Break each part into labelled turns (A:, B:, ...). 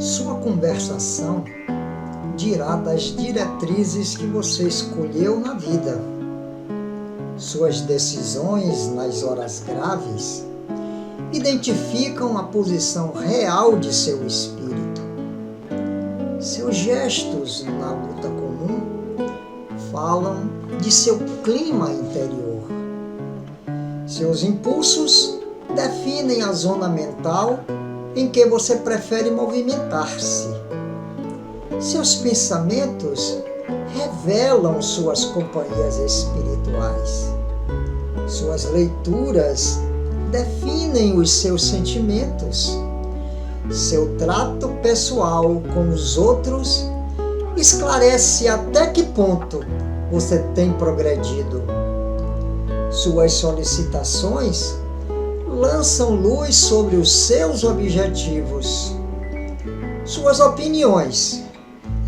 A: Sua conversação dirá das diretrizes que você escolheu na vida. Suas decisões nas horas graves identificam a posição real de seu espírito. Seus gestos na luta comum falam de seu clima interior. Seus impulsos definem a zona mental em que você prefere movimentar-se. Seus pensamentos revelam suas companhias espirituais. Suas leituras definem os seus sentimentos. Seu trato pessoal com os outros esclarece até que ponto você tem progredido. Suas solicitações lançam luz sobre os seus objetivos. Suas opiniões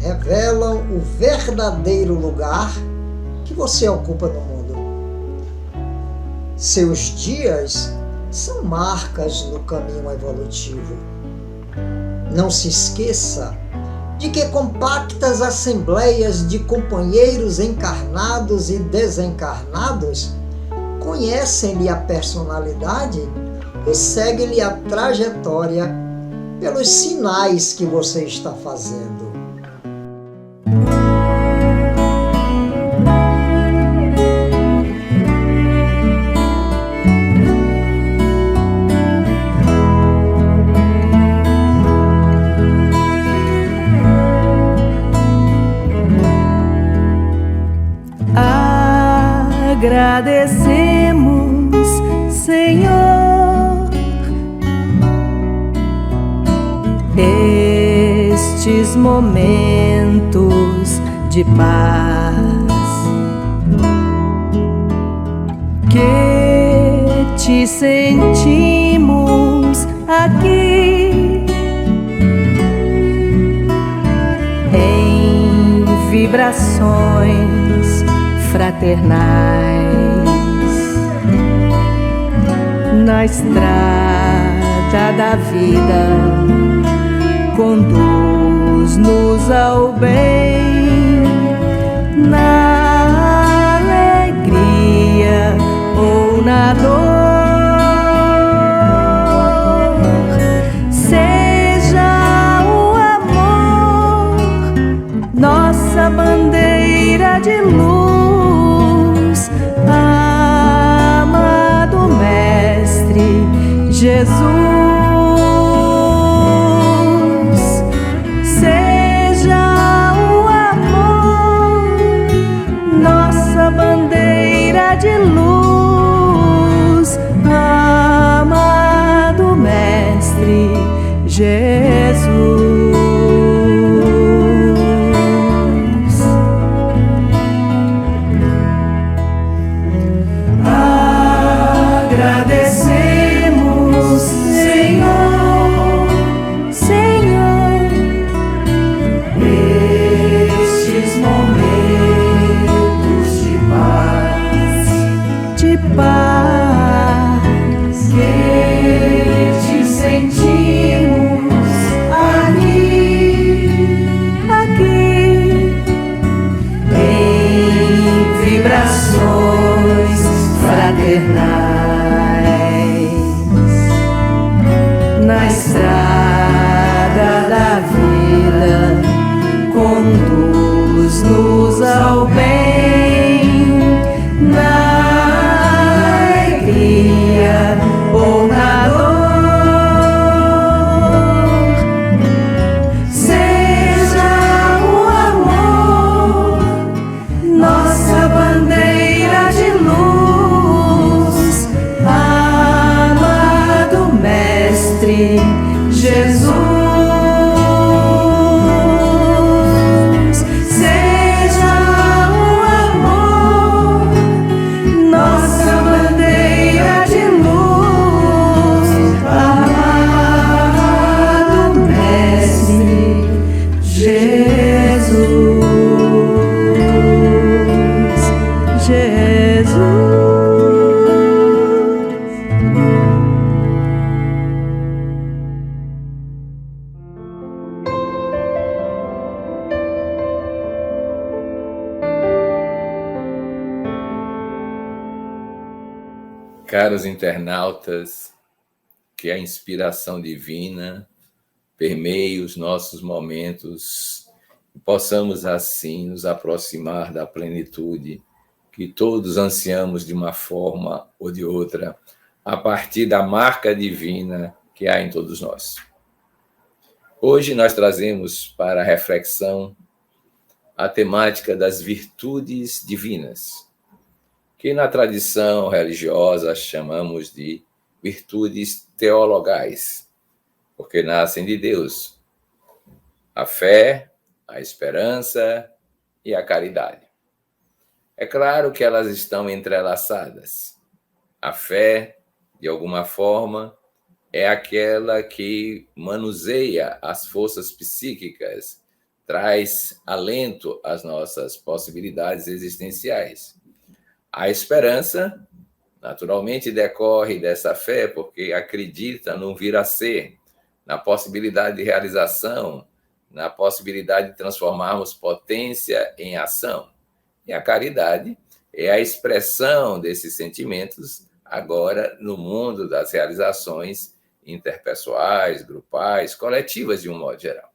A: revelam o verdadeiro lugar que você ocupa no mundo. Seus dias são marcas no caminho evolutivo. Não se esqueça de que compactas assembleias de companheiros encarnados e desencarnados conhecem-lhe a personalidade e seguem-lhe a trajetória pelos sinais que você está fazendo.
B: Agradecemos, Senhor, estes momentos de paz que te sentimos aqui em vibrações fraternais na estrada da vida. Conduz-nos ao bem, na alegria ou na dor. Seja o amor nossa bandeira de luz, amado Mestre Jesus. Seja o amor nossa bandeira de luz, amado Mestre Jesus. Agradecemos, Senhor, Senhor, estes momentos de paz que te sentimos aqui
C: Caros internautas, que a inspiração divina permeie os nossos momentos e possamos assim nos aproximar da plenitude que todos ansiamos de uma forma ou de outra, a partir da marca divina que há em todos nós. Hoje nós trazemos para a reflexão a temática das virtudes divinas, que na tradição religiosa chamamos de virtudes teologais, porque nascem de Deus: a fé, a esperança e a caridade. É claro que elas estão entrelaçadas. A fé, de alguma forma, é aquela que manuseia as forças psíquicas, traz alento às nossas possibilidades existenciais. A esperança, naturalmente, decorre dessa fé, porque acredita no vir a ser, na possibilidade de realização, na possibilidade de transformarmos potência em ação. E a caridade é a expressão desses sentimentos agora no mundo das realizações interpessoais, grupais, coletivas de um modo geral.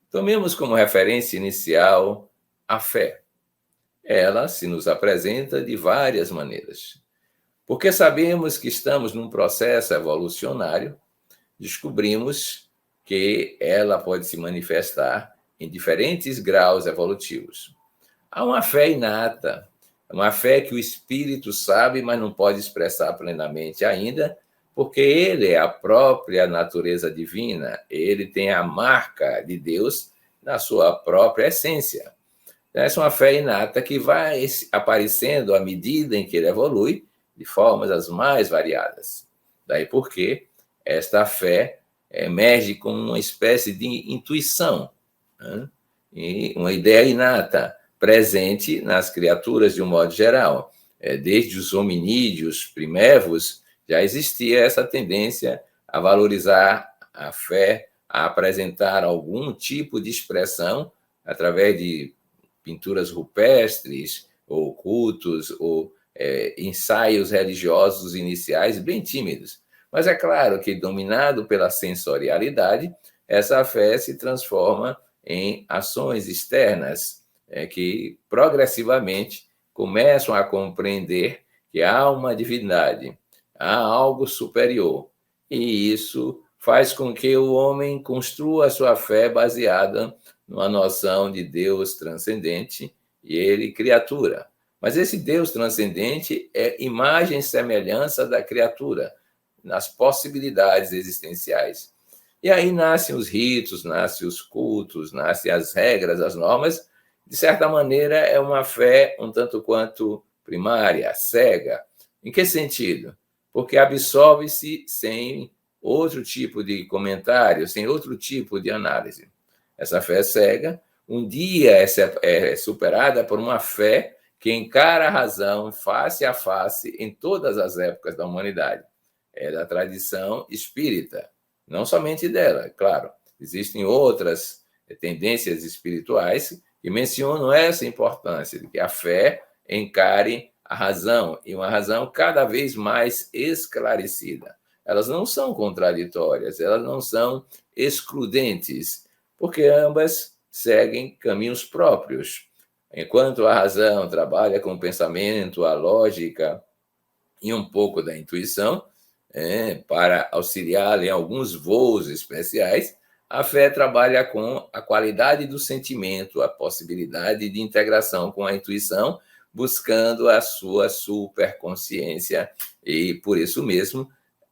C: Tomemos como referência inicial a fé. Ela se nos apresenta de várias maneiras. Porque sabemos que estamos num processo evolucionário, descobrimos que ela pode se manifestar em diferentes graus evolutivos. Há uma fé inata, uma fé que o espírito sabe, mas não pode expressar plenamente ainda, porque ele é a própria natureza divina, ele tem a marca de Deus na sua própria essência. Essa é uma fé inata que vai aparecendo à medida em que ele evolui, de formas as mais variadas. Daí porque esta fé emerge como uma espécie de intuição, né? E uma ideia inata, presente nas criaturas de um modo geral. Desde os hominídeos primevos, já existia essa tendência a valorizar a fé, a apresentar algum tipo de expressão através de pinturas rupestres, ou cultos, ou ensaios religiosos iniciais bem tímidos. Mas é claro que, dominado pela sensorialidade, essa fé se transforma em ações externas que progressivamente começam a compreender que há uma divindade, há algo superior. E isso faz com que o homem construa a sua fé baseada numa noção de Deus transcendente e ele criatura. Mas esse Deus transcendente é imagem e semelhança da criatura, nas possibilidades existenciais. E aí nascem os ritos, nascem os cultos, nascem as regras, as normas. De certa maneira, é uma fé um tanto quanto primária, cega. Em que sentido? Porque absolve-se sem outro tipo de comentário, sem outro tipo de análise. Essa fé cega, um dia é superada por uma fé que encara a razão face a face em todas as épocas da humanidade. É da tradição espírita, não somente dela, claro. Existem outras tendências espirituais que mencionam essa importância de que a fé encare a razão, e uma razão cada vez mais esclarecida. Elas não são contraditórias, elas não são excludentes, porque ambas seguem caminhos próprios. Enquanto a razão trabalha com o pensamento, a lógica e um pouco da intuição, para auxiliar em alguns voos especiais, a fé trabalha com a qualidade do sentimento, a possibilidade de integração com a intuição, buscando a sua superconsciência e, por isso mesmo,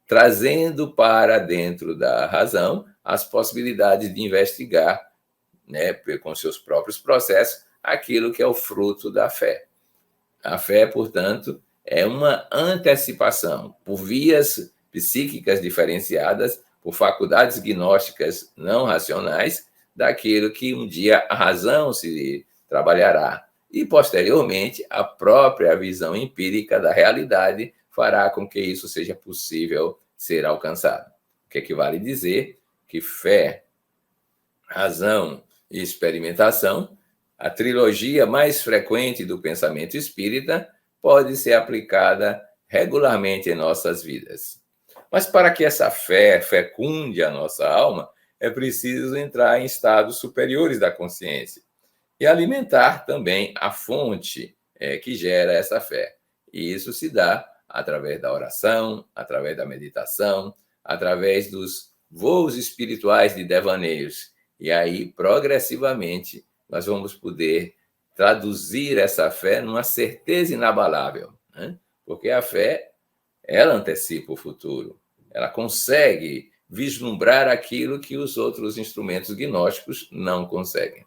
C: trazendo para dentro da razão as possibilidades de investigar, com seus próprios processos, aquilo que é o fruto da fé. A fé, portanto, é uma antecipação por vias psíquicas diferenciadas, por faculdades gnósticas não racionais, daquilo que um dia a razão se trabalhará. E, posteriormente, a própria visão empírica da realidade fará com que isso seja possível ser alcançado. O que equivale dizer que fé, razão e experimentação, a trilogia mais frequente do pensamento espírita, pode ser aplicada regularmente em nossas vidas. Mas para que essa fé fecunde a nossa alma, é preciso entrar em estados superiores da consciência e alimentar também a fonte que gera essa fé. E isso se dá através da oração, através da meditação, através dos voos espirituais de devaneios. E aí, progressivamente, nós vamos poder traduzir essa fé numa certeza inabalável, né? Porque a fé, ela antecipa o futuro. Ela consegue vislumbrar aquilo que os outros instrumentos gnósticos não conseguem.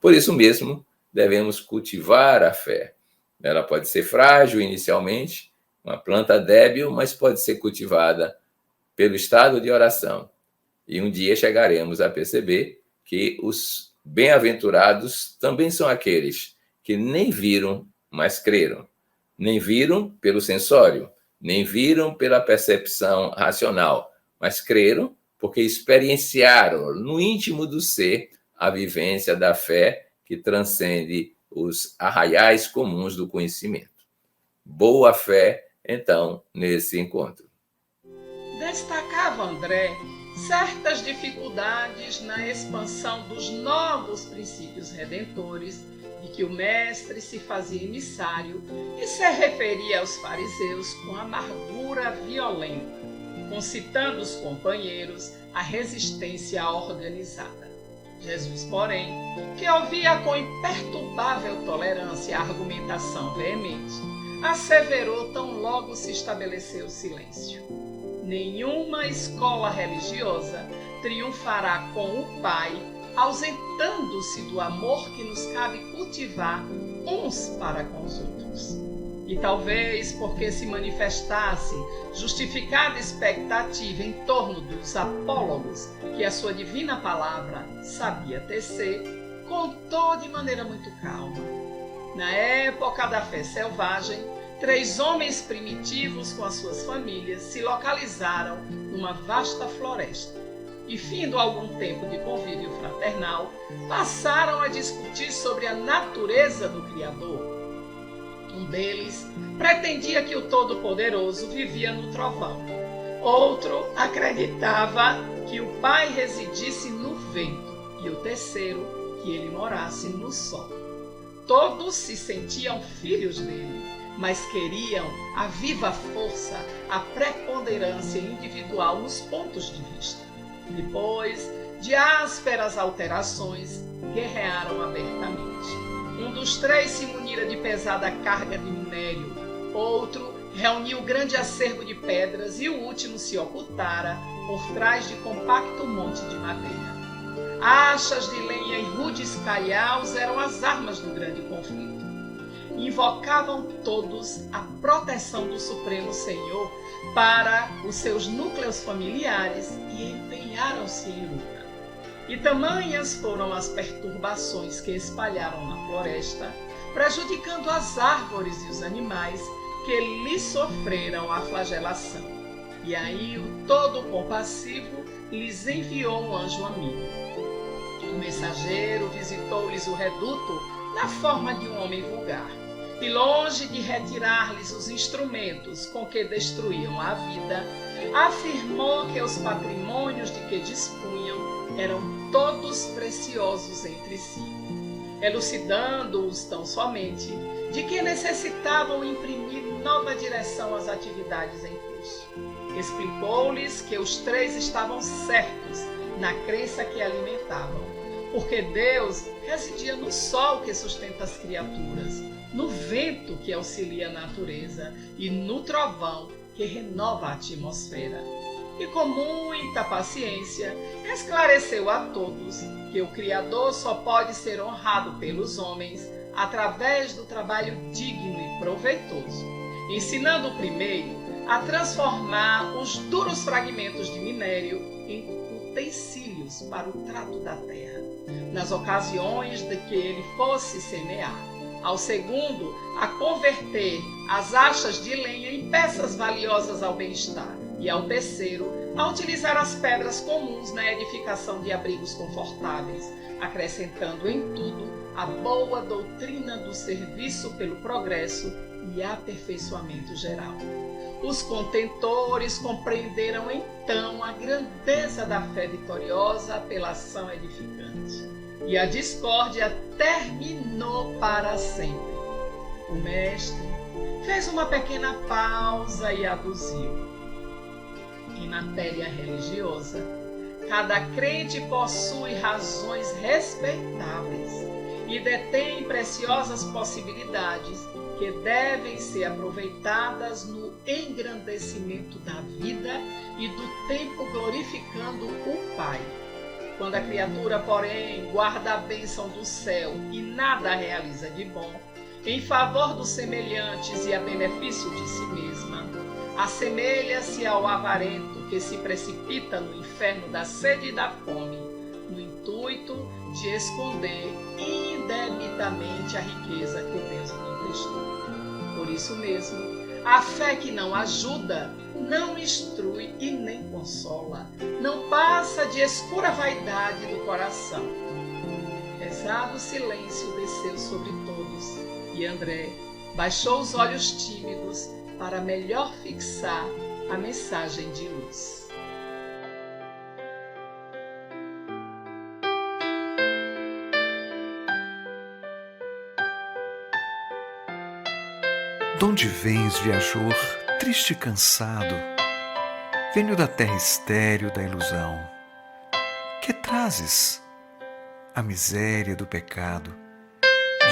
C: Por isso mesmo, devemos cultivar a fé. Ela pode ser frágil inicialmente, uma planta débil, mas pode ser cultivada pelo estado de oração. E um dia chegaremos a perceber que os bem-aventurados também são aqueles que nem viram, mas creram. Nem viram pelo sensório, nem viram pela percepção racional, mas creram porque experienciaram no íntimo do ser a vivência da fé que transcende os arraiais comuns do conhecimento. Boa fé, então, nesse encontro.
D: Destacava André certas dificuldades na expansão dos novos princípios redentores de que o mestre se fazia emissário e se referia aos fariseus com amargura violenta, concitando os companheiros à resistência organizada. Jesus, porém, que ouvia com imperturbável tolerância a argumentação veemente, asseverou tão logo se estabeleceu o silêncio: nenhuma escola religiosa triunfará com o Pai, ausentando-se do amor que nos cabe cultivar uns para com os outros. E talvez porque se manifestasse justificada expectativa em torno dos apólogos que a sua divina palavra sabia tecer, contou de maneira muito calma. Na época da fé selvagem, 3 homens primitivos com as suas famílias se localizaram numa vasta floresta e, findo algum tempo de convívio fraternal, passaram a discutir sobre a natureza do Criador. Um deles pretendia que o Todo-Poderoso vivia no trovão. Outro acreditava que o Pai residisse no vento e o terceiro que ele morasse no sol. Todos se sentiam filhos dele, mas queriam a viva força, a preponderância individual nos pontos de vista. Depois de ásperas alterações, guerrearam abertamente. Um dos 3 se munira de pesada carga de minério, outro reuniu grande acervo de pedras e o último se ocultara por trás de compacto monte de madeira. Achas de lenha e rudes caiaus eram as armas do grande conflito. Invocavam todos a proteção do Supremo Senhor para os seus núcleos familiares e empenharam-se em luta. E tamanhas foram as perturbações que espalharam na floresta, prejudicando as árvores e os animais que lhe sofreram a flagelação. E aí o Todo-Compassivo lhes enviou um anjo amigo. O mensageiro visitou-lhes o reduto na forma de um homem vulgar, e longe de retirar-lhes os instrumentos com que destruíam a vida, afirmou que os patrimônios de que dispunham eram todos preciosos entre si, elucidando-os tão somente de que necessitavam imprimir nova direção às atividades em curso. Explicou-lhes que os 3 estavam certos na crença que alimentavam, porque Deus residia no sol que sustenta as criaturas, no vento que auxilia a natureza e no trovão que renova a atmosfera. E com muita paciência esclareceu a todos que o Criador só pode ser honrado pelos homens através do trabalho digno e proveitoso, ensinando o primeiro a transformar os duros fragmentos de minério em utensílios para o trato da terra, nas ocasiões de que ele fosse semear. Ao segundo, a converter as achas de lenha em peças valiosas ao bem-estar. E ao terceiro, a utilizar as pedras comuns na edificação de abrigos confortáveis, acrescentando em tudo a boa doutrina do serviço pelo progresso e aperfeiçoamento geral. Os contentores compreenderam então a grandeza da fé vitoriosa pela ação edificante. E a discórdia terminou para sempre. O mestre fez uma pequena pausa e aduziu. Em matéria religiosa, cada crente possui razões respeitáveis e detém preciosas possibilidades que devem ser aproveitadas no engrandecimento da vida e do tempo glorificando o Pai. Quando a criatura, porém, guarda a bênção do céu e nada realiza de bom, em favor dos semelhantes e a benefício de si mesma, assemelha-se ao avarento que se precipita no inferno da sede e da fome, no intuito de esconder indebitamente a riqueza que Deus lhe emprestou. Por isso mesmo, a fé que não ajuda, não instrui e nem consola, não passa de escura vaidade do coração. Pesado silêncio desceu sobre todos, e André baixou os olhos tímidos para melhor fixar a mensagem de luz.
E: Donde vens, viajor, triste e cansado? Venho da terra estéril da ilusão. Que trazes? A miséria do pecado,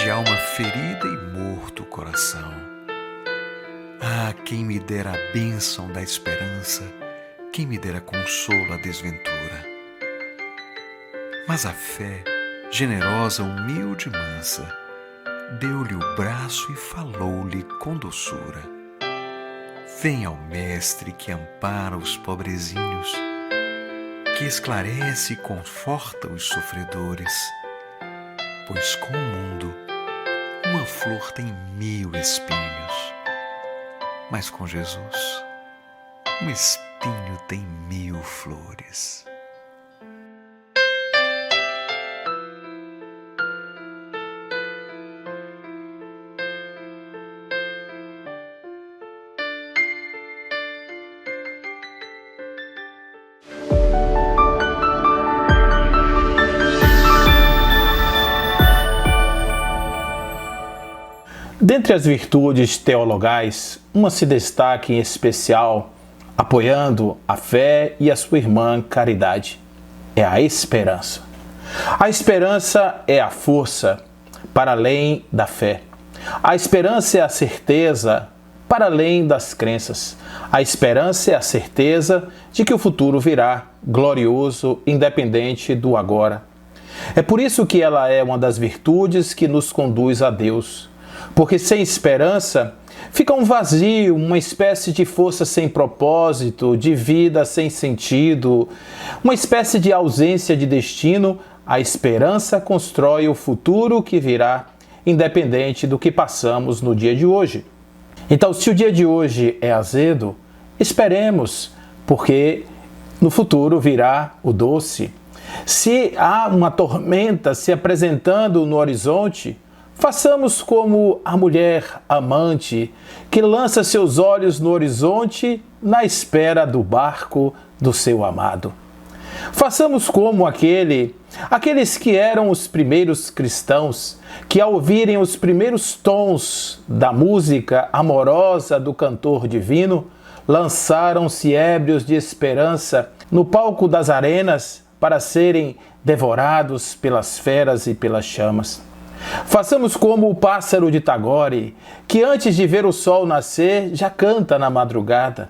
E: de alma ferida e morto o coração. Ah, quem me dera a bênção da esperança, quem me dera consolo à desventura. Mas a fé, generosa, humilde e mansa, deu-lhe o braço e falou-lhe com doçura. Vem ao Mestre que ampara os pobrezinhos, que esclarece e conforta os sofredores, pois com o mundo uma flor tem 1000 espinhos, mas com Jesus um espinho tem 1000 flores.
F: Dentre as virtudes teologais, uma se destaca em especial, apoiando a fé e a sua irmã caridade. É a esperança. A esperança é a força para além da fé. A esperança é a certeza para além das crenças. A esperança é a certeza de que o futuro virá glorioso, independente do agora. É por isso que ela é uma das virtudes que nos conduz a Deus. Porque sem esperança fica um vazio, uma espécie de força sem propósito, de vida sem sentido, uma espécie de ausência de destino. A esperança constrói o futuro que virá, independente do que passamos no dia de hoje. Então, se o dia de hoje é azedo, esperemos, porque no futuro virá o doce. Se há uma tormenta se apresentando no horizonte, façamos como a mulher amante que lança seus olhos no horizonte na espera do barco do seu amado. Façamos como aqueles que eram os primeiros cristãos, que ao ouvirem os primeiros tons da música amorosa do cantor divino, lançaram-se ébrios de esperança no palco das arenas para serem devorados pelas feras e pelas chamas. Façamos como o pássaro de Tagore, que antes de ver o sol nascer, já canta na madrugada.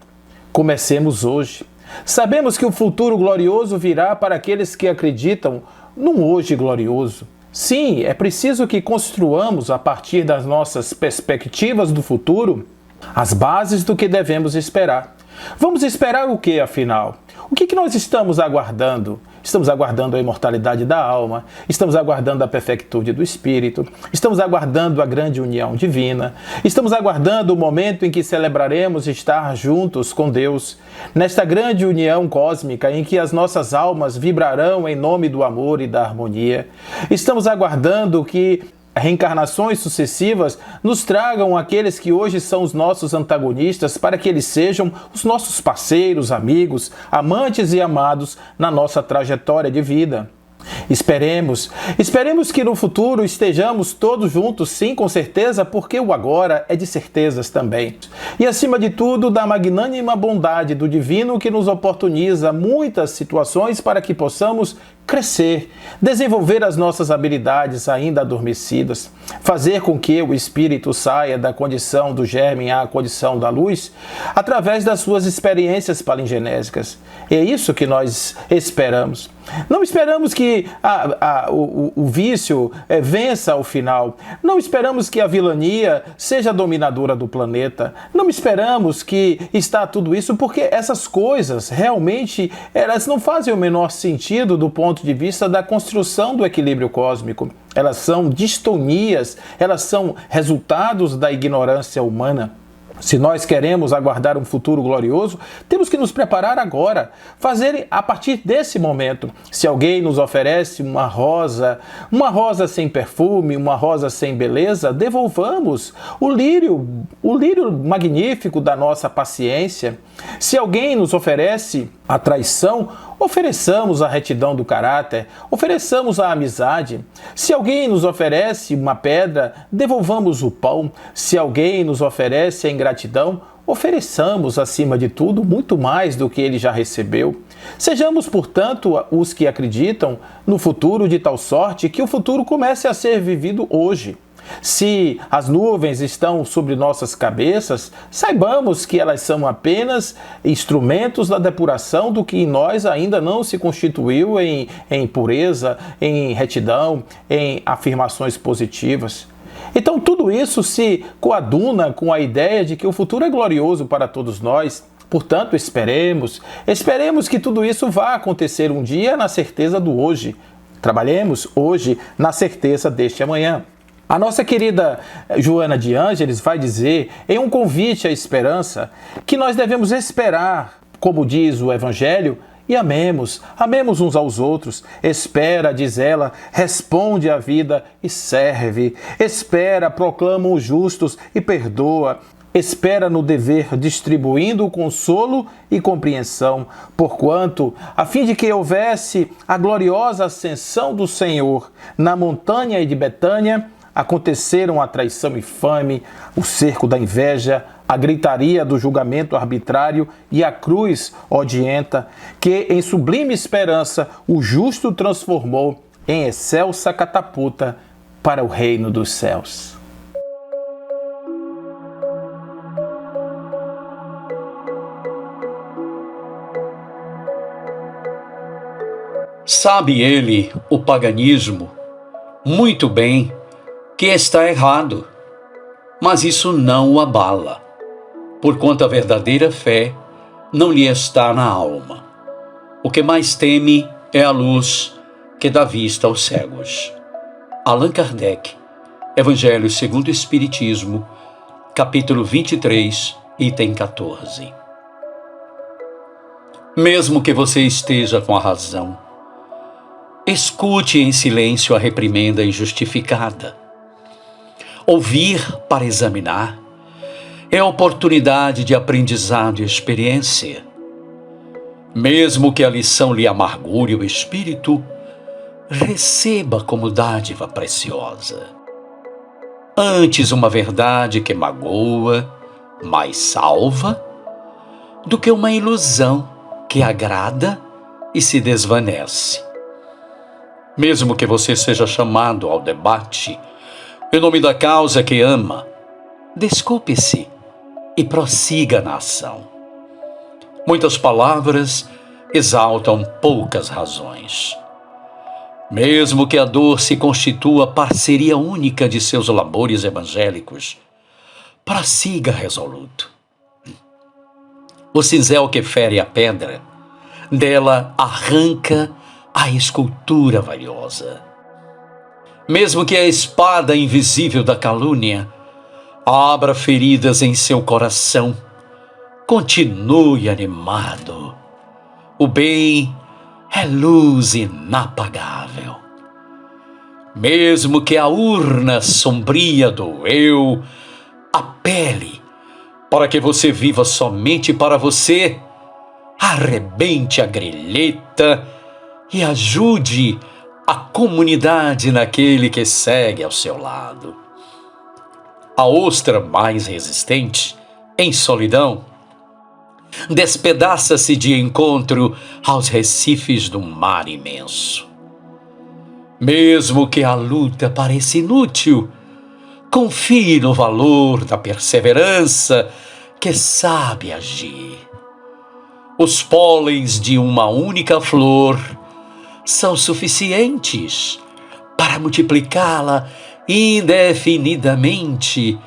F: Comecemos hoje. Sabemos que o futuro glorioso virá para aqueles que acreditam num hoje glorioso. Sim, é preciso que construamos, a partir das nossas perspectivas do futuro, as bases do que devemos esperar. Vamos esperar o que, afinal? O que nós estamos aguardando? Estamos aguardando a imortalidade da alma, estamos aguardando a perfectude do espírito, estamos aguardando a grande união divina, estamos aguardando o momento em que celebraremos estar juntos com Deus, nesta grande união cósmica em que as nossas almas vibrarão em nome do amor e da harmonia. Estamos aguardando que reencarnações sucessivas nos tragam aqueles que hoje são os nossos antagonistas, para que eles sejam os nossos parceiros, amigos, amantes e amados na nossa trajetória de vida. Esperemos que no futuro estejamos todos juntos, sim, com certeza, porque o agora é de certezas também. E acima de tudo, da magnânima bondade do Divino que nos oportuniza muitas situações para que possamos crescer, desenvolver as nossas habilidades ainda adormecidas, fazer com que o espírito saia da condição do germe à condição da luz, através das suas experiências palingenésicas. É isso que nós esperamos. Não esperamos que o vício vença ao final. Não esperamos que a vilania seja dominadora do planeta. Não esperamos que está tudo isso, porque essas coisas realmente elas não fazem o menor sentido do ponto de vista da construção do equilíbrio cósmico. Elas são distonias, elas são resultados da ignorância humana. Se nós queremos aguardar um futuro glorioso, temos que nos preparar agora, fazer a partir desse momento. Se alguém nos oferece uma rosa sem perfume, uma rosa sem beleza, devolvamos o lírio magnífico da nossa paciência. Se alguém nos oferece a traição, ofereçamos a retidão do caráter, ofereçamos a amizade. Se alguém nos oferece uma pedra, devolvamos o pão. Se alguém nos oferece a ingratidão, ofereçamos, acima de tudo, muito mais do que ele já recebeu. Sejamos, portanto, os que acreditam no futuro de tal sorte que o futuro comece a ser vivido hoje. Se as nuvens estão sobre nossas cabeças, saibamos que elas são apenas instrumentos da depuração do que em nós ainda não se constituiu em pureza, em retidão, em afirmações positivas. Então tudo isso se coaduna com a ideia de que o futuro é glorioso para todos nós. Portanto, esperemos que tudo isso vá acontecer um dia na certeza do hoje. Trabalhemos hoje na certeza deste amanhã. A nossa querida Joana de Ângeles vai dizer, em um convite à esperança, que nós devemos esperar, como diz o Evangelho, e amemos uns aos outros. Espera, diz ela, responde à vida e serve. Espera, proclama os justos e perdoa. Espera no dever, distribuindo consolo e compreensão, porquanto, a fim de que houvesse a gloriosa ascensão do Senhor na montanha de Betânia, aconteceram a traição infame, o cerco da inveja, a gritaria do julgamento arbitrário e a cruz odienta, que em sublime esperança o justo transformou em excelsa catapulta para o reino dos céus.
G: Sabe ele, o paganismo, muito bem que está errado, mas isso não o abala, porquanto a verdadeira fé não lhe está na alma. O que mais teme é a luz que dá vista aos cegos. Allan Kardec, Evangelho segundo o Espiritismo, capítulo 23, item 14. Mesmo que você esteja com a razão, escute em silêncio a reprimenda injustificada. Ouvir para examinar é oportunidade de aprendizado e experiência. Mesmo que a lição lhe amargure o espírito, receba como dádiva preciosa. Antes uma verdade que magoa, mais salva, do que uma ilusão que agrada e se desvanece. Mesmo que você seja chamado ao debate, em nome da causa que ama, desculpe-se e prossiga na ação. Muitas palavras exaltam poucas razões. Mesmo que a dor se constitua parceria única de seus labores evangélicos, prossiga resoluto. O cinzel que fere a pedra, dela arranca a escultura valiosa. Mesmo que a espada invisível da calúnia abra feridas em seu coração, continue animado. O bem é luz inapagável. Mesmo que a urna sombria do eu apele para que você viva somente para você, arrebente a grilheta e ajude a comunidade naquele que segue ao seu lado. A ostra mais resistente, em solidão, despedaça-se de encontro aos recifes do mar imenso. Mesmo que a luta pareça inútil, confie no valor da perseverança que sabe agir. Os pólens de uma única flor são suficientes para multiplicá-la indefinidamente,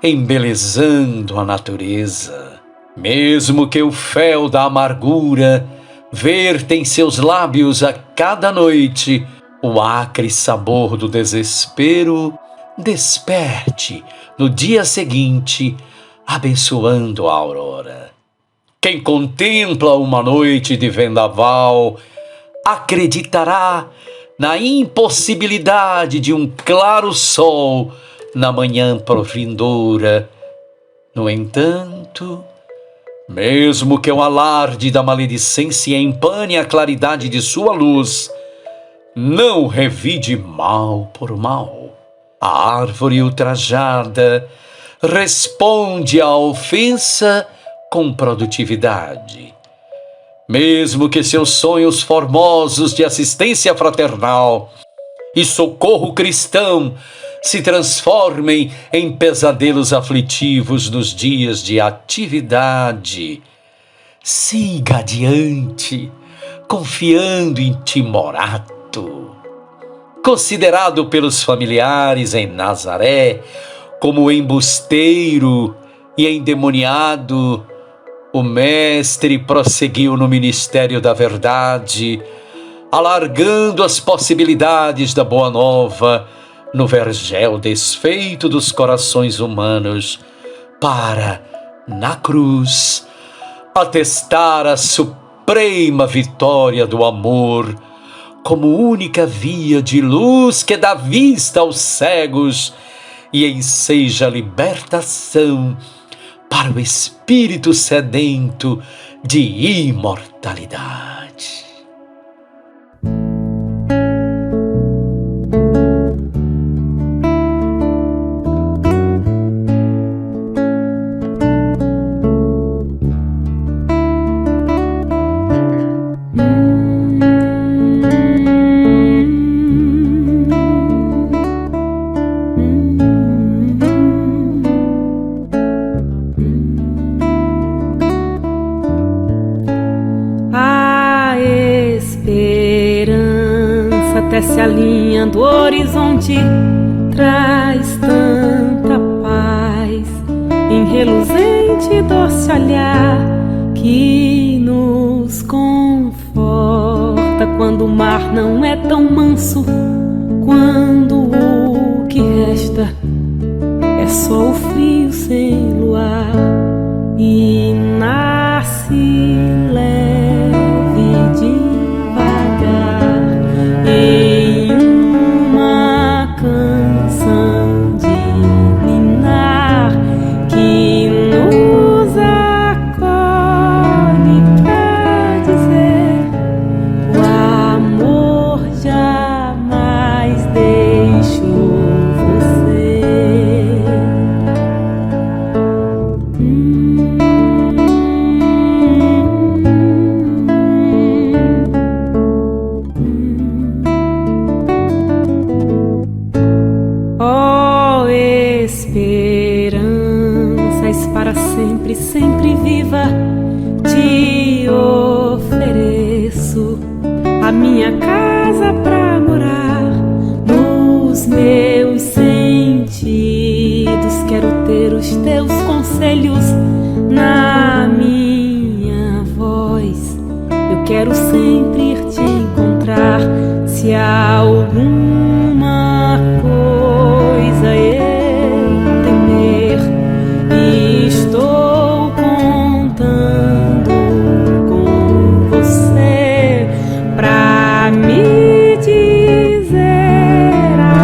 G: embelezando a natureza. Mesmo que o fel da amargura verta em seus lábios a cada noite o acre sabor do desespero, desperte no dia seguinte, abençoando a aurora. Quem contempla uma noite de vendaval acreditará na impossibilidade de um claro sol na manhã provindoura. No entanto, mesmo que o alarde da maledicência empane a claridade de sua luz, não revide mal por mal. A árvore ultrajada responde à ofensa com produtividade. Mesmo que seus sonhos formosos de assistência fraternal e socorro cristão se transformem em pesadelos aflitivos nos dias de atividade, siga adiante, confiando em Timorato. Considerado pelos familiares em Nazaré como embusteiro e endemoniado, o mestre prosseguiu no ministério da verdade, alargando as possibilidades da boa nova no vergel desfeito dos corações humanos, para, na cruz, atestar a suprema vitória do amor como única via de luz que dá vista aos cegos e enseja libertação para o espírito sedento de imortalidade.
B: Até se alinha do horizonte, traz tanta paz em reluzente doce olhar que nos conforta quando o mar não é tão manso, quando o que resta é só o frio sem luar e nasce leve devagar em uma canção de ninar que nos acolhe pra dizer: o amor jamais deixou você. Esperanças para sempre, sempre viva, te ofereço a minha casa pra morar. Nos meus sentidos quero ter os teus conselhos na minha voz. Eu quero sempre ir te encontrar. Se há alguma coisa estou contando com você pra me dizer a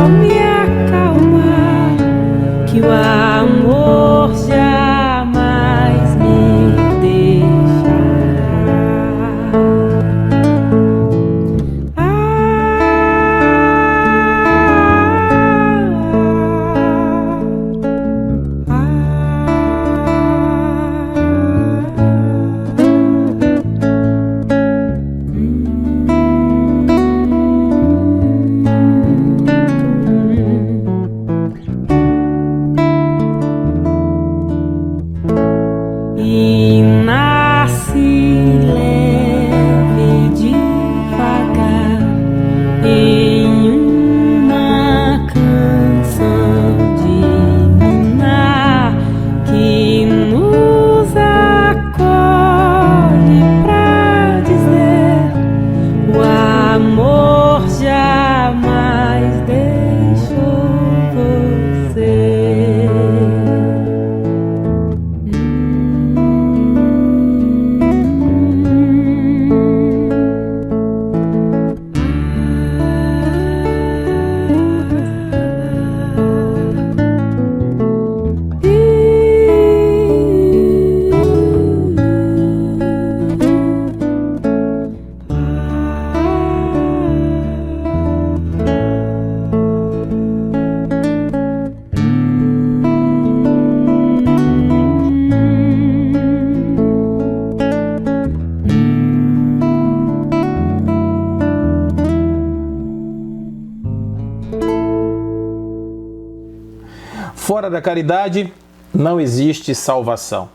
F: Fora da caridade, não existe salvação.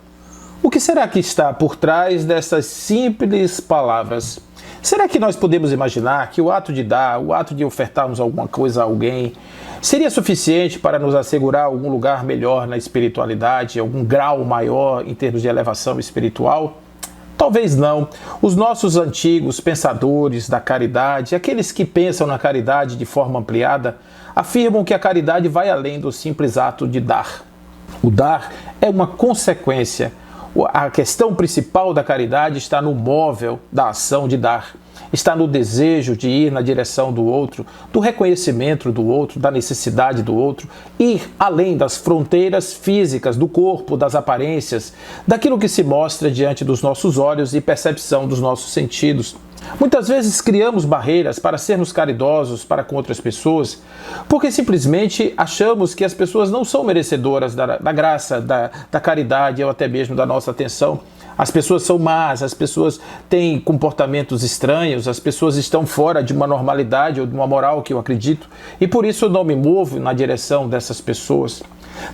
F: O que será que está por trás dessas simples palavras? Será que nós podemos imaginar que o ato de dar, o ato de ofertarmos alguma coisa a alguém, seria suficiente para nos assegurar algum lugar melhor na espiritualidade, algum grau maior em termos de elevação espiritual? Talvez não. Os nossos antigos pensadores da caridade, aqueles que pensam na caridade de forma ampliada, afirmam que a caridade vai além do simples ato de dar. O dar é uma consequência. A questão principal da caridade está no móvel da ação de dar. Está no desejo de ir na direção do outro, do reconhecimento do outro, da necessidade do outro, ir além das fronteiras físicas do corpo, das aparências, daquilo que se mostra diante dos nossos olhos e percepção dos nossos sentidos. Muitas vezes criamos barreiras para sermos caridosos para com outras pessoas, porque simplesmente achamos que as pessoas não são merecedoras da graça, da caridade ou até mesmo da nossa atenção. As pessoas são más, as pessoas têm comportamentos estranhos, as pessoas estão fora de uma normalidade ou de uma moral que eu acredito, e por isso eu não me movo na direção dessas pessoas.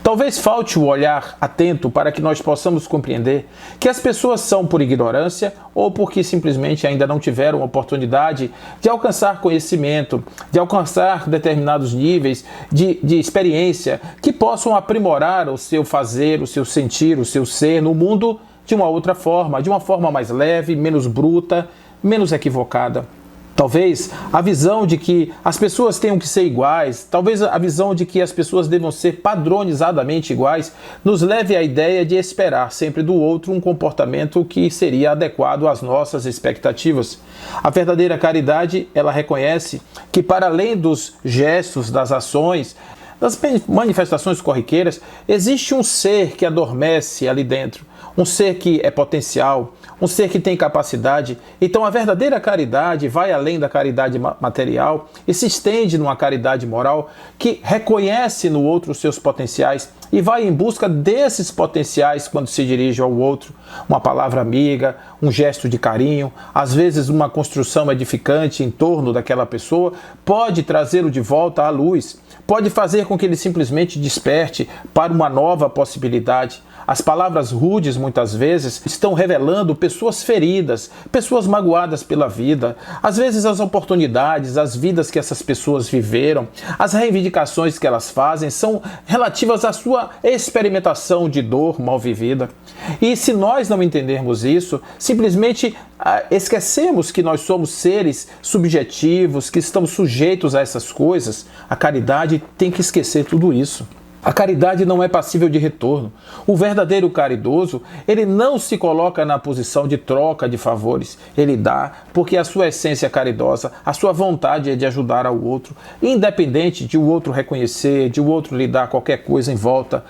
F: Talvez falte o olhar atento para que nós possamos compreender que as pessoas são por ignorância ou porque simplesmente ainda não tiveram oportunidade de alcançar conhecimento, de alcançar determinados níveis de experiência que possam aprimorar o seu fazer, o seu sentir, o seu ser no mundo de uma outra forma, de uma forma mais leve, menos bruta, menos equivocada. Talvez a visão de que as pessoas tenham que ser iguais, talvez a visão de que as pessoas devam ser padronizadamente iguais, nos leve à ideia de esperar sempre do outro um comportamento que seria adequado às nossas expectativas. A verdadeira caridade, ela reconhece que para além dos gestos, das ações, das manifestações corriqueiras, existe um ser que adormece ali dentro, um ser que é potencial, um ser que tem capacidade. Então a verdadeira caridade vai além da caridade material e se estende numa caridade moral que reconhece no outro os seus potenciais e vai em busca desses potenciais quando se dirige ao outro. Uma palavra amiga, um gesto de carinho, às vezes uma construção edificante em torno daquela pessoa pode trazê-lo de volta à luz, pode fazer com que ele simplesmente desperte para uma nova possibilidade. As palavras rudes, muitas vezes, estão revelando pessoas feridas, pessoas magoadas pela vida. Às vezes as oportunidades, as vidas que essas pessoas viveram, as reivindicações que elas fazem são relativas à sua experimentação de dor mal vivida. E se nós não entendermos isso, simplesmente esquecemos que nós somos seres subjetivos, que estamos sujeitos a essas coisas, a caridade tem que esquecer tudo isso. A caridade não é passível de retorno. O verdadeiro caridoso, ele não se coloca na posição de troca de favores. Ele dá porque a sua essência caridosa, a sua vontade é de ajudar ao outro, independente de o outro reconhecer, de o outro lhe dar qualquer coisa em volta.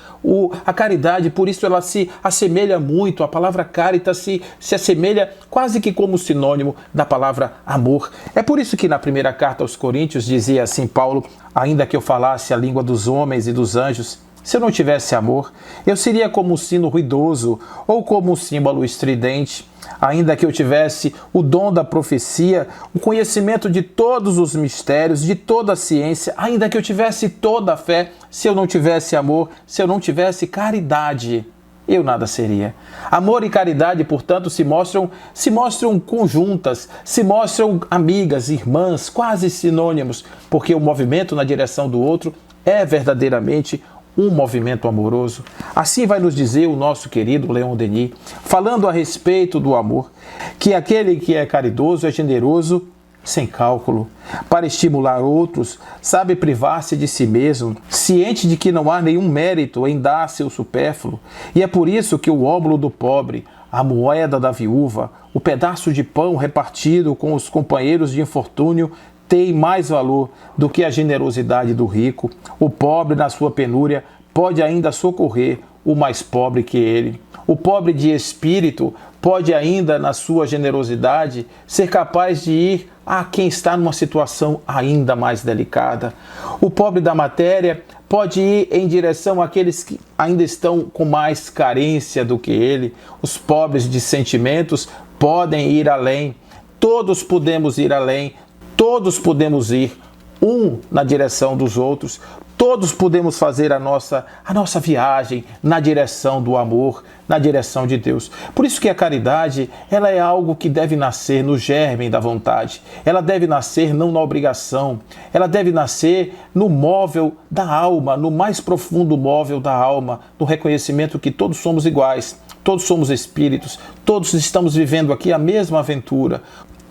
F: A caridade, por isso, ela se assemelha muito, a palavra caritas se assemelha quase que como sinônimo da palavra amor. É por isso que na primeira carta aos Coríntios dizia assim Paulo: ainda que eu falasse a língua dos homens e dos anjos, se eu não tivesse amor, eu seria como um sino ruidoso ou como um símbolo estridente. Ainda que eu tivesse o dom da profecia, o conhecimento de todos os mistérios, de toda a ciência, ainda que eu tivesse toda a fé, se eu não tivesse amor, se eu não tivesse caridade, eu nada seria. Amor e caridade, portanto, se mostram conjuntas, se mostram amigas, irmãs, quase sinônimos, porque o movimento na direção do outro é verdadeiramente um movimento amoroso. Assim vai nos dizer o nosso querido Leon Denis, falando a respeito do amor, que aquele que é caridoso é generoso sem cálculo. Para estimular outros, sabe privar-se de si mesmo, ciente de que não há nenhum mérito em dar seu supérfluo. E é por isso que o óbolo do pobre, a moeda da viúva, o pedaço de pão repartido com os companheiros de infortúnio tem mais valor do que a generosidade do rico. O pobre, na sua penúria, pode ainda socorrer o mais pobre que ele. O pobre de espírito pode ainda, na sua generosidade, ser capaz de ir a quem está numa situação ainda mais delicada. O pobre da matéria pode ir em direção àqueles que ainda estão com mais carência do que ele. Os pobres de sentimentos podem ir além. Todos podemos ir além. Todos podemos ir, um na direção dos outros. todos podemos fazer a nossa viagem na direção do amor, na direção de Deus. Por isso que a caridade, ela é algo que deve nascer no germe da vontade. Ela deve nascer não na obrigação. Ela deve nascer no móvel da alma, no mais profundo móvel da alma, no reconhecimento que todos somos iguais, todos somos espíritos, todos estamos vivendo aqui a mesma aventura.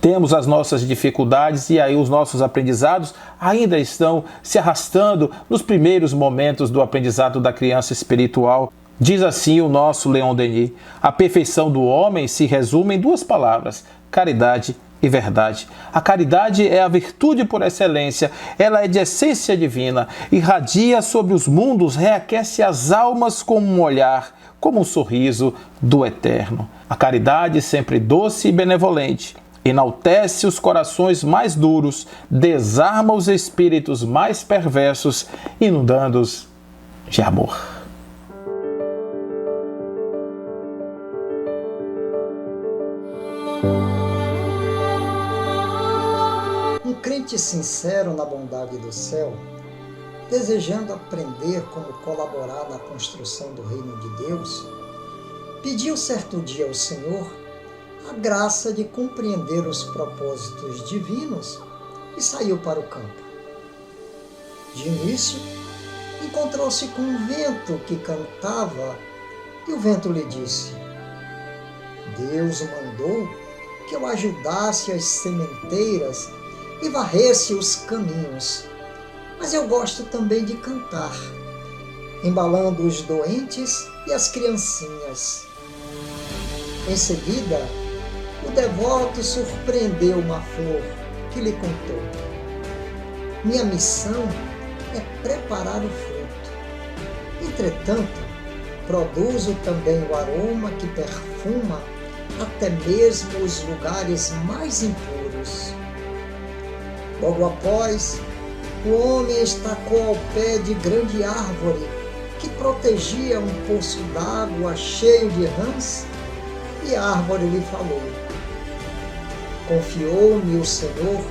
F: Temos as nossas dificuldades e aí os nossos aprendizados ainda estão se arrastando nos primeiros momentos do aprendizado da criança espiritual. Diz assim o nosso Leon Denis: a perfeição do homem se resume em 2 palavras: caridade e verdade. A caridade é a virtude por excelência, ela é de essência divina, irradia sobre os mundos, reaquece as almas como um olhar, como um sorriso do eterno. A caridade, sempre doce e benevolente, enaltece os corações mais duros, desarma os espíritos mais perversos, inundando-os de amor.
A: Um crente sincero na bondade do céu, desejando aprender como colaborar na construção do reino de Deus, pediu certo dia ao Senhor a graça de compreender os propósitos divinos e saiu para o campo. De início, encontrou-se com um vento que cantava e o vento lhe disse: Deus mandou que eu ajudasse as sementeiras e varresse os caminhos, mas eu gosto também de cantar, embalando os doentes e as criancinhas. Em seguida, o devoto surpreendeu uma flor que lhe contou: minha missão é preparar o fruto. Entretanto, produzo também o aroma que perfuma até mesmo os lugares mais impuros. Logo após, o homem estacou ao pé de grande árvore que protegia um poço d'água cheio de rãs, e a árvore lhe falou: confiou-me o Senhor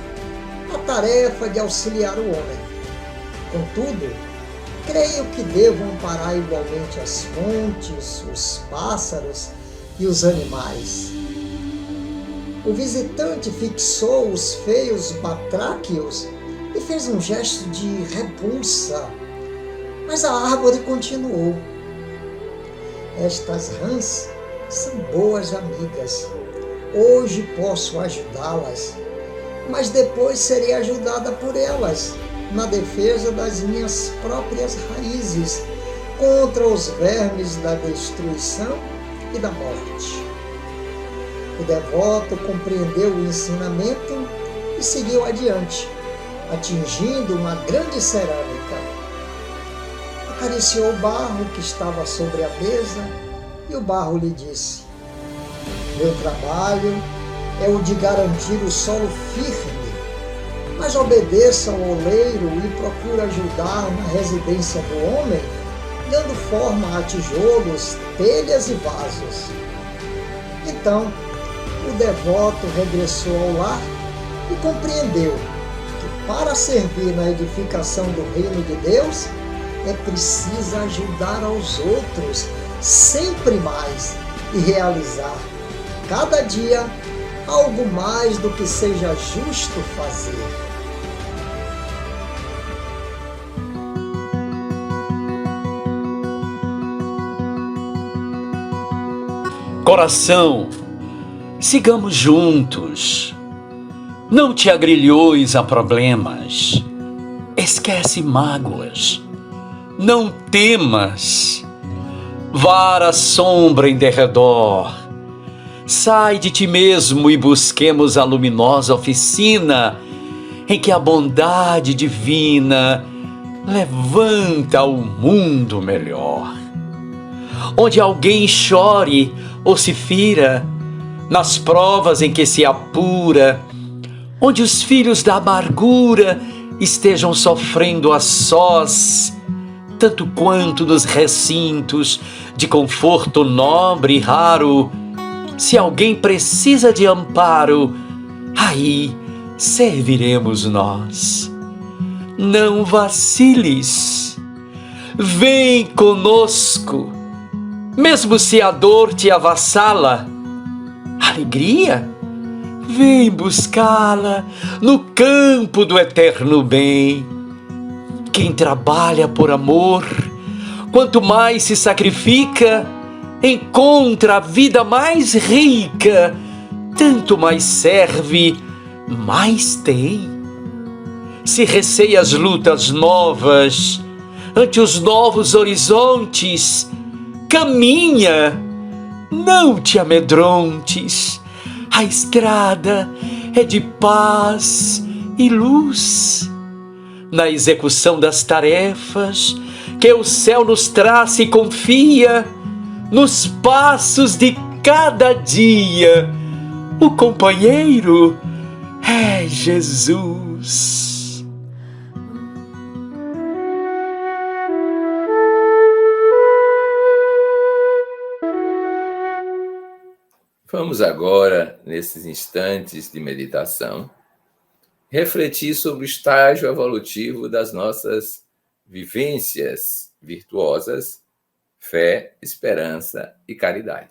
A: a tarefa de auxiliar o homem. Contudo, creio que devo amparar igualmente as fontes, os pássaros e os animais. O visitante fixou os feios batráquios e fez um gesto de repulsa, mas a árvore continuou: estas rãs são boas amigas. Hoje posso ajudá-las, mas depois serei ajudada por elas na defesa das minhas próprias raízes contra os vermes da destruição e da morte. O devoto compreendeu o ensinamento e seguiu adiante, atingindo uma grande cerâmica. Acariciou o barro que estava sobre a mesa e o barro lhe disse: meu trabalho é o de garantir o solo firme, mas obedeça ao oleiro e procure ajudar na residência do homem, dando forma a tijolos, telhas e vasos. Então, o devoto regressou ao lar e compreendeu que para servir na edificação do reino de Deus, é preciso ajudar aos outros sempre mais e realizar cada dia algo mais do que seja justo fazer.
G: Coração, sigamos juntos. Não te agrilhoes a problemas. Esquece mágoas. Não temas. Vara a sombra em derredor. Sai de ti mesmo e busquemos a luminosa oficina em que a bondade divina levanta o mundo melhor. Onde alguém chore ou se fira, nas provas em que se apura, onde os filhos da amargura estejam sofrendo a sós, tanto quanto nos recintos de conforto nobre e raro. Se alguém precisa de amparo, aí serviremos nós. Não vaciles. vem conosco. Mesmo se a dor te avassala, alegria, vem buscá-la no campo do eterno bem. Quem trabalha por amor, quanto mais se sacrifica, encontra a vida mais rica, tanto mais serve, mais tem. Se receia as lutas novas, ante os novos horizontes, caminha, não te amedrontes. A estrada é de paz e luz. Na execução das tarefas que o céu nos traça e confia, nos passos de cada dia, o companheiro é Jesus.
C: Vamos agora, nesses instantes de meditação, refletir sobre o estágio evolutivo das nossas vivências virtuosas, fé, esperança e caridade.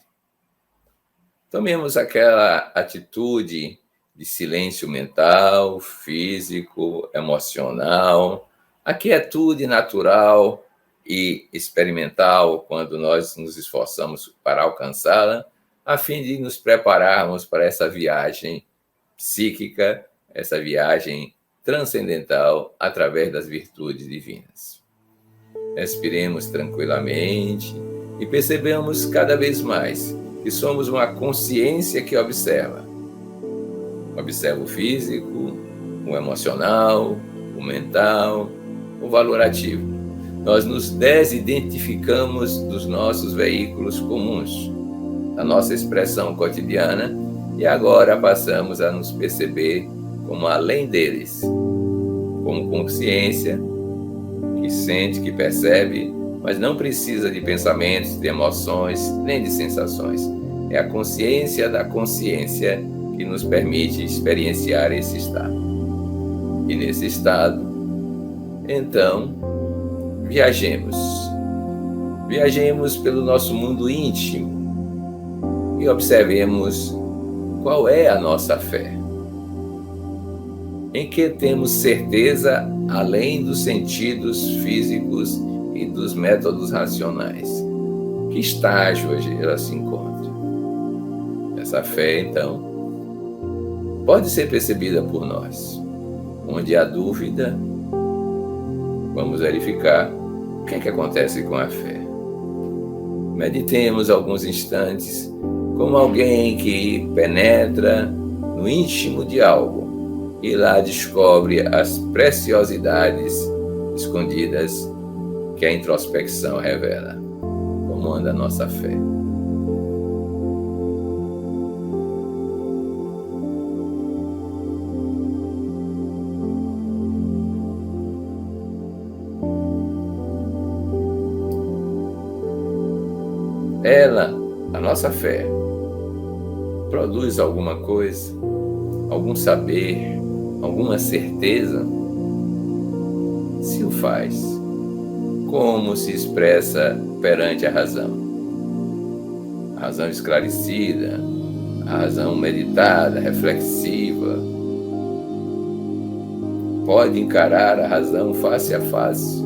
C: Tomemos aquela atitude de silêncio mental, físico, emocional, a quietude natural e experimental quando nós nos esforçamos para alcançá-la, a fim de nos prepararmos para essa viagem psíquica, essa viagem transcendental através das virtudes divinas. Respiremos tranquilamente e percebamos cada vez mais que somos uma consciência que observa. Observa o físico, o emocional, o mental, o valorativo. Nós nos desidentificamos dos nossos veículos comuns, da nossa expressão cotidiana, e agora passamos a nos perceber como além deles, como consciência que sente, que percebe, mas não precisa de pensamentos, de emoções, nem de sensações. É a consciência da consciência que nos permite experienciar esse estado. E nesse estado, então, viajemos. Viajemos pelo nosso mundo íntimo e observemos qual é a nossa fé. Em que temos certeza além dos sentidos físicos e dos métodos racionais? Que estágio ela se encontra? Essa fé, então, pode ser percebida por nós. Onde há dúvida, vamos verificar o que é que acontece com a fé. Meditemos alguns instantes como alguém que penetra no íntimo de algo e lá descobre as preciosidades escondidas que a introspecção revela. Como anda a nossa fé? Ela, a nossa fé, produz alguma coisa, algum saber, alguma certeza? Se o faz, como se expressa perante a razão? A razão esclarecida, a razão meditada, reflexiva, pode encarar a razão face a face?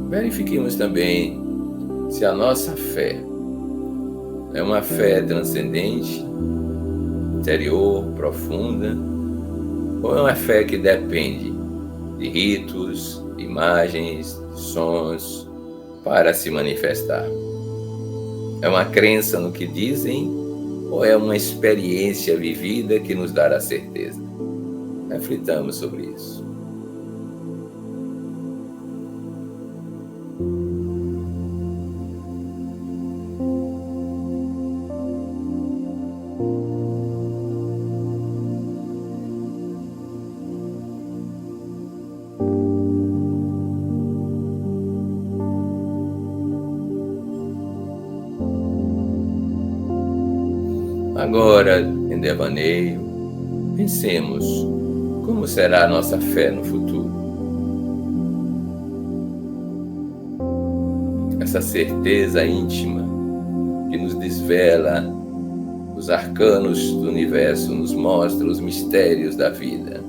C: Verifiquemos também se a nossa fé é uma fé transcendente, interior, profunda, ou é uma fé que depende de ritos, imagens, sons para se manifestar? É uma crença no que dizem ou é uma experiência vivida que nos dará certeza? Reflitamos sobre isso. Agora, em devaneio, pensemos como será a nossa fé no futuro. Essa certeza íntima que nos desvela os arcanos do universo, nos mostra os mistérios da vida.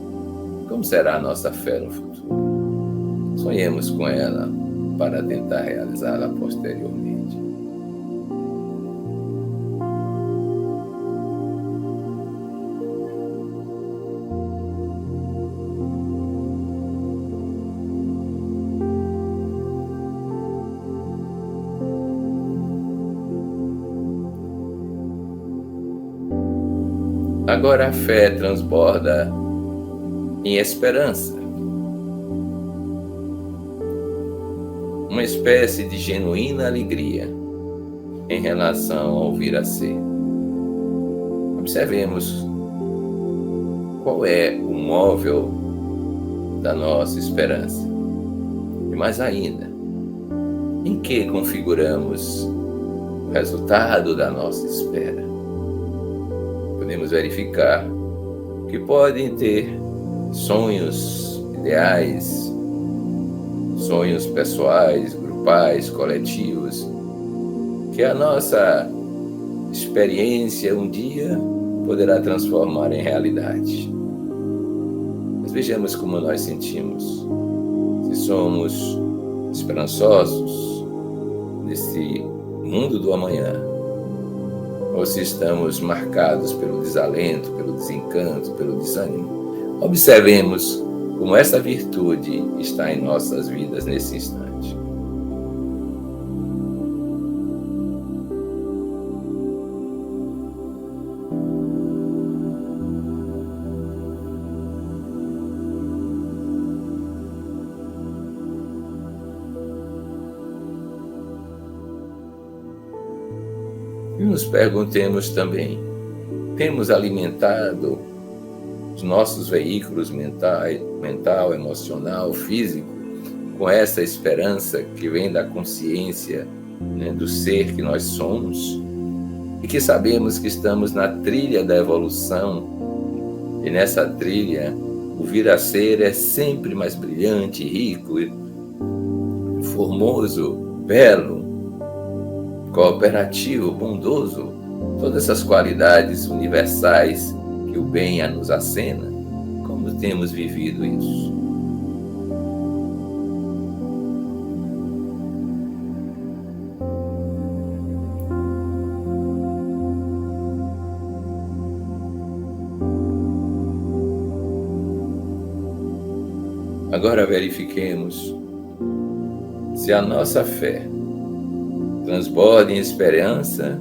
C: Como será a nossa fé no futuro? Sonhemos com ela para tentar realizá-la posteriormente. Agora a fé transborda em esperança, uma espécie de genuína alegria em relação ao vir a ser. Observemos qual é o móvel da nossa esperança e, mais ainda, em que configuramos o resultado da nossa espera. Podemos verificar que podem ter sonhos ideais, sonhos pessoais, grupais, coletivos, que a nossa experiência um dia poderá transformar em realidade. Mas vejamos como nós sentimos. Se somos esperançosos nesse mundo do amanhã, ou se estamos marcados pelo desalento, pelo desencanto, pelo desânimo. Observemos como essa virtude está em nossas vidas nesse instante. E nos perguntemos também, temos alimentado os nossos veículos mental, emocional, físico, com essa esperança que vem da consciência, do ser que nós somos, e que sabemos que estamos na trilha da evolução, e nessa trilha o vir a ser é sempre mais brilhante, rico, formoso, belo, cooperativo, bondoso, todas essas qualidades universais que o bem nos acena. Como temos vivido isso? Agora verifiquemos se a nossa fé transborda em esperança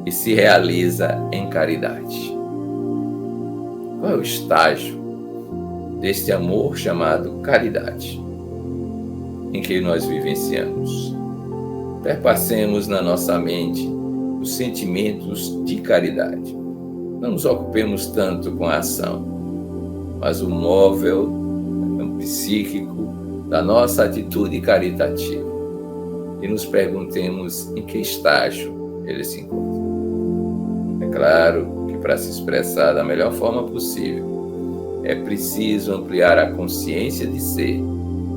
C: e se realiza em caridade. Qual é o estágio deste amor chamado caridade em que nós vivenciamos? Perpassemos na nossa mente os sentimentos de caridade. Não nos ocupemos tanto com a ação, mas o móvel psíquico da nossa atitude caritativa. E nos perguntemos em que estágio ele se encontra. É claro que para se expressar da melhor forma possível, é preciso ampliar a consciência de ser,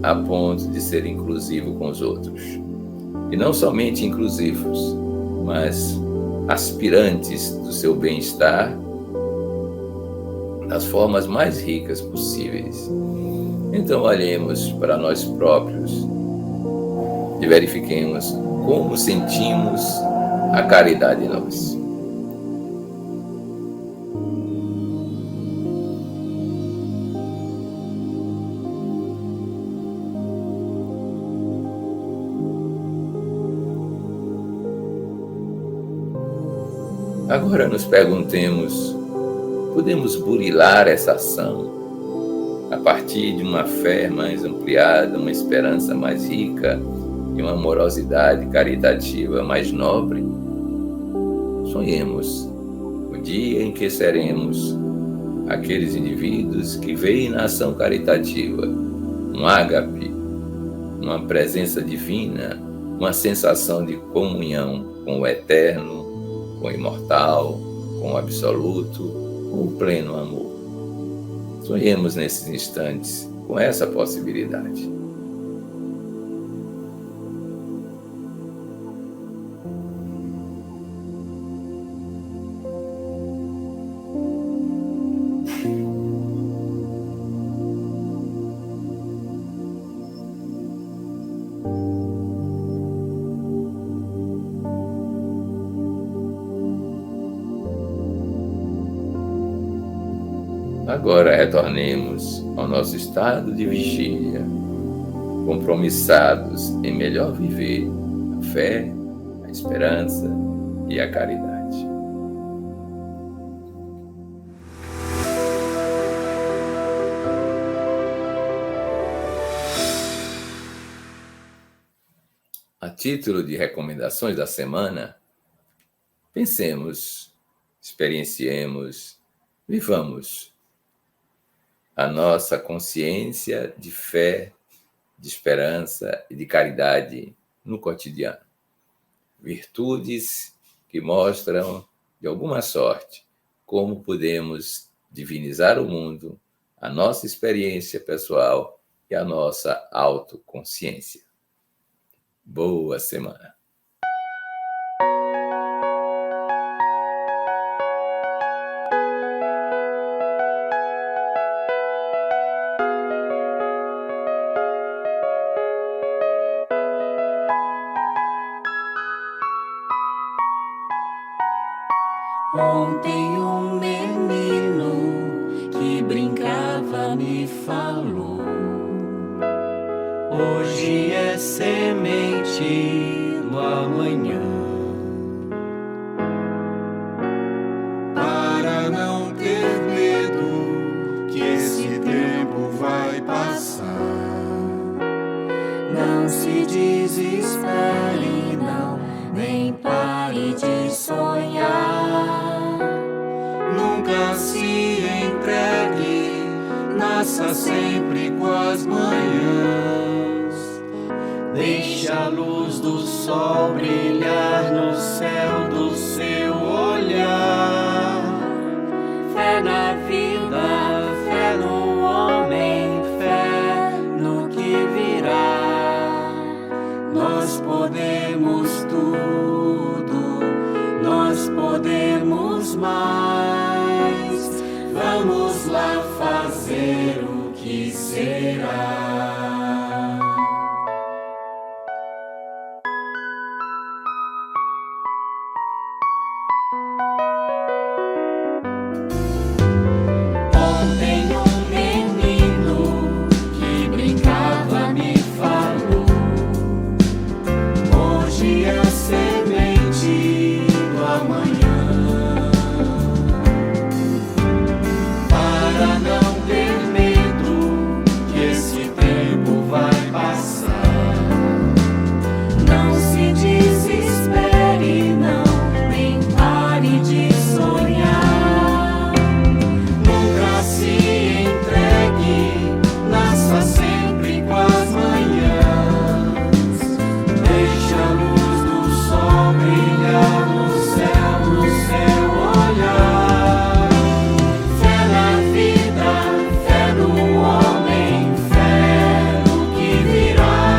C: a ponto de ser inclusivo com os outros. E não somente inclusivos, mas aspirantes do seu bem-estar das formas mais ricas possíveis. Então olhemos para nós próprios e verifiquemos como sentimos a caridade em nós. Agora nos perguntemos, podemos burilar essa ação a partir de uma fé mais ampliada, uma esperança mais rica e uma amorosidade caritativa mais nobre? Sonhemos o dia em que seremos aqueles indivíduos que veem na ação caritativa um ágape, uma presença divina, uma sensação de comunhão com o eterno, com com o imortal, com o absoluto, com o pleno amor. Sonhemos nesses instantes com essa possibilidade. Agora retornemos ao nosso estado de vigília, compromissados em melhor viver a fé, a esperança e a caridade. A título de recomendações da semana, pensemos, experienciemos, vivamos a nossa consciência de fé, de esperança e de caridade no cotidiano. Virtudes que mostram, de alguma sorte, como podemos divinizar o mundo, a nossa experiência pessoal e a nossa autoconsciência. Boa semana!
B: Ontem um menino que brincava me falou: hoje é semente do amanhã. Para não ter medo que esse tempo vai passar, não se desespere, não, nem pare de sonhar. Nunca se entregue, nasça sempre com as manhãs. Deixe a luz do sol brilhar no céu do seu olhar. Fé na vida, fé no homem, fé no que virá. Nós podemos tudo, nós podemos mais. Vamos lá fazer o que será. Ontem um menino que brincava me falou: hoje é semente do amanhã. Para não ter medo que esse tempo vai passar, não se desespere, não, nem pare de sonhar. Nunca se entregue, nasça sempre com as manhãs. Deixe a luz do sol brilhar no céu do seu olhar. Fé na vida, fé no homem, fé no que virá.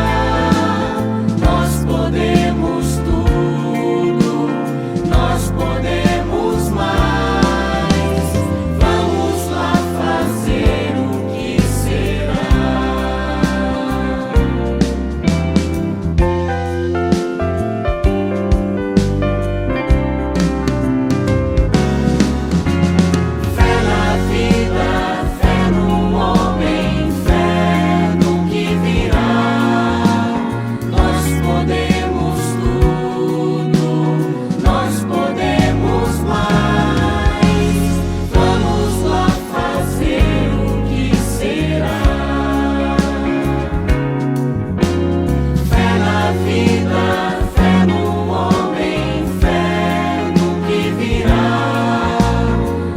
B: Nós podemos tudo, nós podemos mais. Vamos lá fazer o que será. Fé na vida, fé no homem, fé no que virá. Nós podemos tudo, nós podemos mais. Vamos lá fazer o que será. Fé na vida, fé no homem, fé no que virá.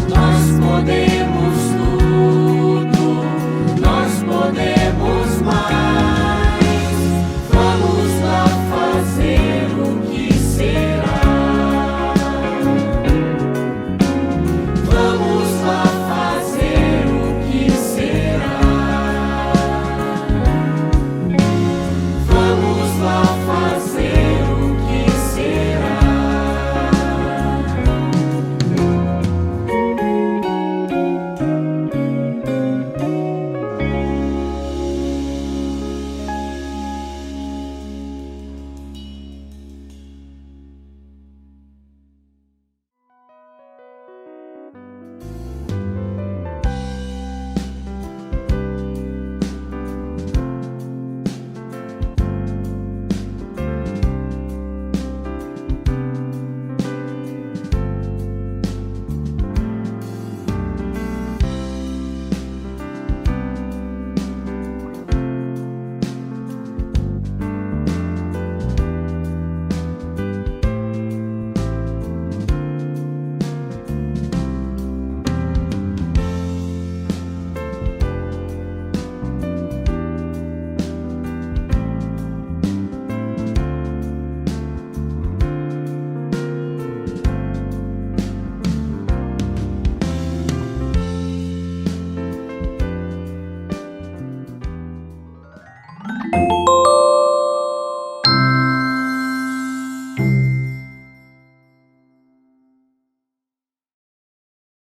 B: Nós podemos tudo, nós podemos mais.